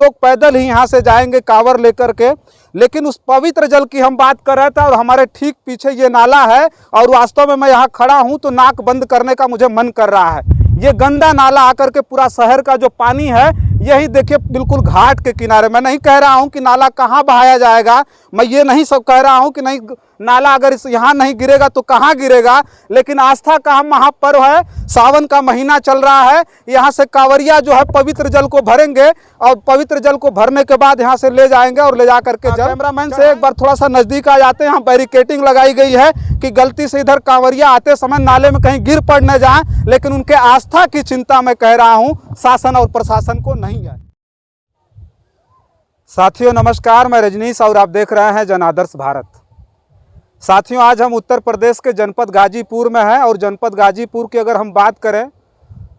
लोग पैदल ही यहाँ से जाएंगे कांवर लेकर के। लेकिन उस पवित्र जल की हम बात कर रहे थे और हमारे ठीक पीछे ये नाला है और वास्तव में मैं यहाँ खड़ा हूँ तो नाक बंद करने का मुझे मन कर रहा है। ये गंदा नाला आकर के पूरा शहर का जो पानी है यही देखिए बिल्कुल घाट के किनारे। मैं नहीं कह रहा हूँ कि नाला कहाँ बहाया जाएगा, मैं ये नहीं सब कह रहा हूँ कि नहीं नाला अगर इस यहाँ नहीं गिरेगा तो कहाँ गिरेगा, लेकिन आस्था का हम महापर्व है, सावन का महीना चल रहा है। यहाँ से कांवरिया जो है पवित्र जल को भरेंगे और पवित्र जल को भरने के बाद यहाँ से ले जाएंगे और ले जा करके कैमरामैन से एक बार थोड़ा सा नज़दीक आ जाते हैं। यहाँ बैरिकेटिंग लगाई गई है कि गलती से इधर कांवरिया आते समय नाले में कहीं गिर पड़ न जाए, लेकिन उनके आस्था की चिंता मैं कह रहा हूँ शासन और प्रशासन को नहीं है। साथियों नमस्कार, मैं रजनीश और आप देख रहे हैं जनादर्श भारत। साथियों आज हम उत्तर प्रदेश के जनपद गाजीपुर में हैं और जनपद गाजीपुर की अगर हम बात करें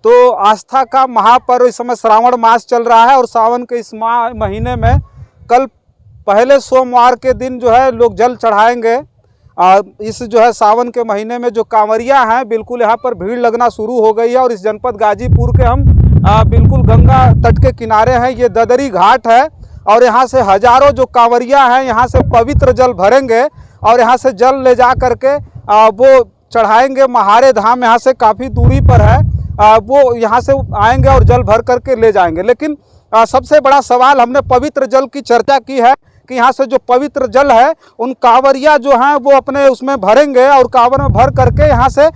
तो आस्था का महापर्व इस समय श्रावण मास चल रहा है और सावन के इस महीने में कल पहले सोमवार के दिन जो है लोग जल चढ़ाएंगे। इस जो है सावन के महीने में जो कांवरिया हैं बिल्कुल यहाँ पर भीड़ लगना शुरू हो गई है और इस जनपद गाजीपुर के हम बिल्कुल गंगा तट के किनारे हैं। ये ददरी घाट है और यहाँ से हजारों जो कांवरिया हैं यहाँ से पवित्र जल भरेंगे और यहाँ से जल ले जा करके वो चढ़ाएंगे महारे धाम। यहाँ से काफ़ी दूरी पर है, वो यहाँ से आएंगे और जल भर करके ले जाएंगे। लेकिन सबसे बड़ा सवाल, हमने पवित्र जल की चर्चा की है कि यहाँ से जो पवित्र जल है उन कांवरिया जो हैं वो अपने उसमें भरेंगे और कांवर में भर करके यहाँ से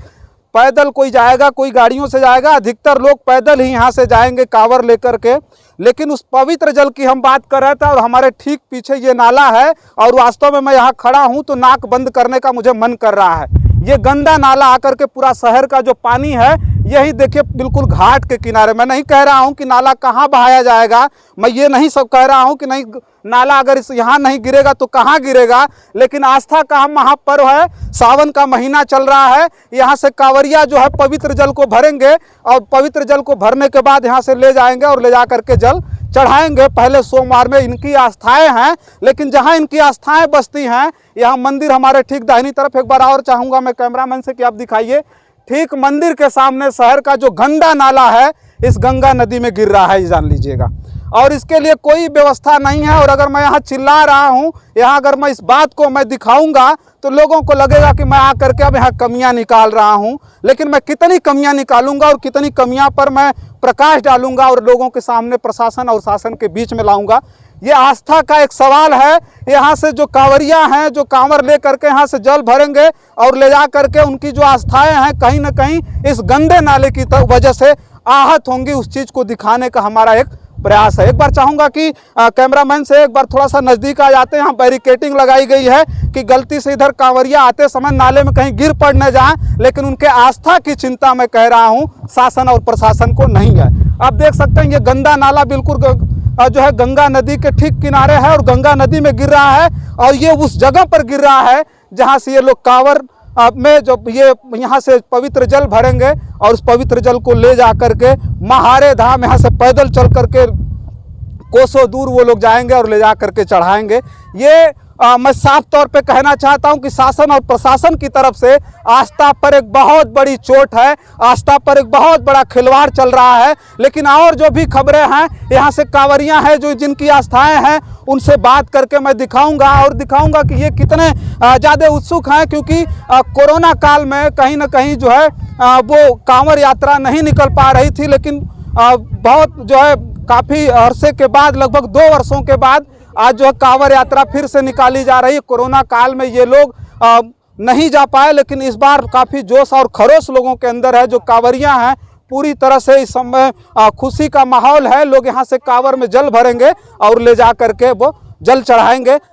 पैदल कोई जाएगा, कोई गाड़ियों से जाएगा, अधिकतर लोग पैदल ही यहाँ से जाएंगे कांवर लेकर के। लेकिन उस पवित्र जल की हम बात कर रहे थे और हमारे ठीक पीछे ये नाला है और वास्तव में मैं यहाँ खड़ा हूँ तो नाक बंद करने का मुझे मन कर रहा है। ये गंदा नाला आकर के पूरा शहर का जो पानी है यही देखिए बिल्कुल घाट के किनारे। मैं नहीं कह रहा हूँ कि नाला कहाँ बहाया जाएगा, मैं ये नहीं सब कह रहा हूँ कि नहीं नाला अगर इस यहाँ नहीं गिरेगा तो कहाँ गिरेगा, लेकिन आस्था का हम महापर्व है, सावन का महीना चल रहा है। यहाँ से कांवरिया जो है पवित्र जल को भरेंगे और पवित्र जल को भरने के बाद यहाँ से ले जाएंगे और ले जा करके जल चढ़ाएंगे। पहले सोमवार में इनकी आस्थाएं हैं, लेकिन जहाँ इनकी आस्थाएं बसती हैं यहाँ मंदिर हमारे ठीक दाहिनी तरफ, एक बार और चाहूँगा मैं कैमरामैन से कि आप दिखाइए, ठीक मंदिर के सामने शहर का जो गंदा नाला है इस गंगा नदी में गिर रहा है, जान लीजिएगा। और इसके लिए कोई व्यवस्था नहीं है। और अगर मैं यहाँ चिल्ला रहा हूँ, यहाँ अगर मैं इस बात को मैं दिखाऊंगा तो लोगों को लगेगा कि मैं आकर के अब यहाँ कमियाँ निकाल रहा हूँ। लेकिन मैं कितनी कमियाँ निकालूंगा और कितनी कमियाँ पर मैं प्रकाश डालूंगा और लोगों के सामने प्रशासन और शासन के बीच में लाऊंगा, ये आस्था का एक सवाल है। यहाँ से जो कांवरिया हैं जो कांवर ले करके यहाँ से जल भरेंगे और ले जा करके उनकी जो आस्थाएं हैं कहीं ना कहीं इस गंदे नाले की वजह से आहत होंगी, उस चीज़ को दिखाने का हमारा एक प्रयास है। एक बार चाहूँगा कि कैमरामैन से एक बार थोड़ा सा नज़दीक आ जाते हैं। यहाँ बैरिकेटिंग लगाई गई है कि गलती से इधर कांवरिया आते समय नाले में कहीं गिर पड़ न जाए, लेकिन उनके आस्था की चिंता मैं कह रहा हूँ शासन और प्रशासन को नहीं है। आप देख सकते हैं ये गंदा नाला बिल्कुल जो है गंगा नदी के ठीक किनारे है और गंगा नदी में गिर रहा है और ये उस जगह पर गिर रहा है जहाँ से ये लोग कांवर में जो ये यहाँ से पवित्र जल भरेंगे और उस पवित्र जल को ले जा करके महारे धाम यहाँ से पैदल चल करके कोसों दूर वो लोग जाएंगे और ले जा करके चढ़ाएंगे। ये मैं साफ तौर पे कहना चाहता हूं कि शासन और प्रशासन की तरफ से आस्था पर एक बहुत बड़ी चोट है, आस्था पर एक बहुत बड़ा खिलवाड़ चल रहा है। लेकिन और जो भी खबरें हैं यहाँ से कांवरिया हैं जो जिनकी आस्थाएं हैं उनसे बात करके मैं दिखाऊंगा और दिखाऊंगा कि ये कितने ज़्यादा उत्सुक हैं, क्योंकि कोरोना काल में कहीं ना कहीं जो है वो कांवर यात्रा नहीं निकल पा रही थी। लेकिन बहुत जो है काफ़ी अरसे के बाद, लगभग 2 वर्षों के बाद आज जो है कांवर यात्रा फिर से निकाली जा रही है। कोरोना काल में ये लोग नहीं जा पाए, लेकिन इस बार काफ़ी जोश और खरोश लोगों के अंदर है। जो कांवरिया हैं पूरी तरह से इस समय खुशी का माहौल है। लोग यहाँ से कांवर में जल भरेंगे और ले जा करके वो जल चढ़ाएंगे।